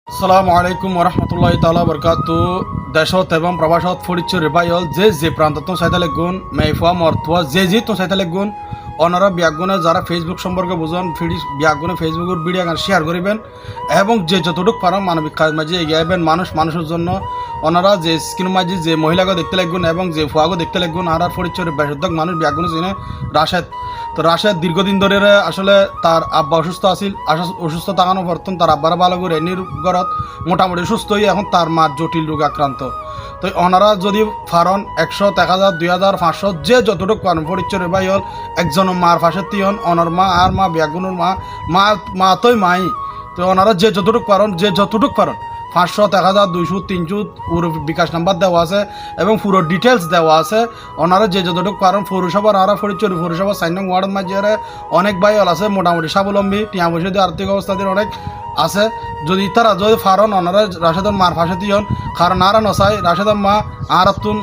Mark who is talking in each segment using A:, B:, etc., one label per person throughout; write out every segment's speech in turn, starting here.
A: আসসালামু আলাইকুম ওরহমতুল্লাহি তাআলা বরকাতু। দেশত এবং প্রবাসত ফরিচ্ছর রেবাইল যে প্রান্ত তো সাইতালে গুণ মেফা মর্তুয়া যে তো সাইতালে গুণ অনারা বিয়াগুনে যারা ফেসবুক সম্পর্কে বুঝন বিয়াগুনে ফেসবুকের ভিডিও শেয়ার করিবেন এবং যে যতটুকু পারেন মানবিক কাজ মাঝে এগিয়ে মানুষের জন্য ওনারা যে স্ক্রিন মাঝে যে মহিলাকে দেখতে লাগবেন এবং যে ফুয়াকে দেখতে লাগবেন আর পরিচয়ের বেশিরভাগ মানুষ বিয়াগুনে চিনে রাশেদ। তো রাশেদ দীর্ঘদিন ধরে আসলে তার আব্বা অসুস্থ আছিল, অসুস্থ থাকানো বর্তন তার আব্বারা ভালো করে এনির ঘরত মোটামুটি সুস্থই, এখন তার মার জটিল রোগ আক্রান্ত। তো ওনারা যদি ফারন 100, 1000, 2000, 500 যে যতটুকু পারেন পরিচয়ের ভাই হল একজন মার পাশে তিয়ন অনর মা আর মা বিয়াগুনের মা তোই মাই। তো ওনারা যে যতটুকু পারেন 500, 1000, 200, 300 পুরো বিকাশ নাম্বার দেওয়া আছে এবং পুরো ডিটেলস দেওয়া আছে। ওনারা যে যতটুকু পারেন পৌরসভার আরা পরিচয় পৌরসভা 4 নং ওয়ার্ডের মাঝে অনেক ভাই হল আছে মোটামুটি স্বাবলম্বী, টিয়া পয়সা দিয়ে আর্থিক অবস্থা দিয়ে অনেক আছে। যদি তারা যদি ফারন ওনারা রাশেদের মার ফাঁসে দিয়ন, কারণ আরা নচাই রাশেদের মা আর তুন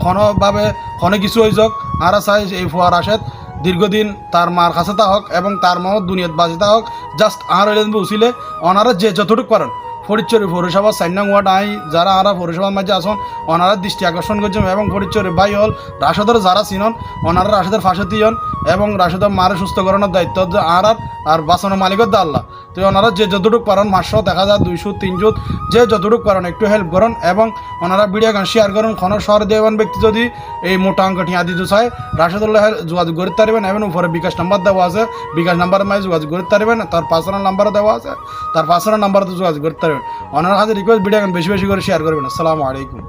A: কোনোভাবে কোনো কিছু হয়ে যাক, আরা চাই এই ফুয়া রাশেদ দীর্ঘদিন তার মার কাছে থাক এবং তার মাও দুনিয়াত বাঁচে থাক। জাস্ট আর উচিলে ওনারা যে যতটুকু পারেন ফরিদচুরি পৌরসভা 4 নং ওয়ার্ড যারা আরা পৌরসভার মাঝে আসন ওনারা দৃষ্টি আকর্ষণ করছেন এবং ফরিদচুরি ভাই হল রাশেদের যারা চিনন ওনারা রাশেদের ফাঁসে দিয়ন এবং রাশেদের মারে সুস্থ করানোর দায়িত্ব আর বাঁচানোর মালিকের দা আল্লাহ। তো ওনারা যে যতটুকু পারেন 500, 1000, 200, 300 যে যতটুকু পারেন একটু হেল্প করেন এবং ওনারা ভিডিও গান শেয়ার করেন। কোনো শহর দেওয়ান ব্যক্তি যদি এই মোটা অঙ্ক টিয়া দিতে চায় রাশেদুল্লাহ যোগাযোগ করতে পারবেন এবং উপরে বিকাশ নাম্বার দেওয়া আছে, বিকাশ নাম্বারের মাঝে যোগাযোগ করতে পারবেন। তার পার্সোনাল নাম্বারও দেওয়া আছে, তার পার্সোনাল নাম্বারতে যোগাযোগ করতে পারবেন। ওনার কাছে রিকোয়েস্ট ভিডিও গান বেশি করে শেয়ার করবেন। আসসালামু আলাইকুম।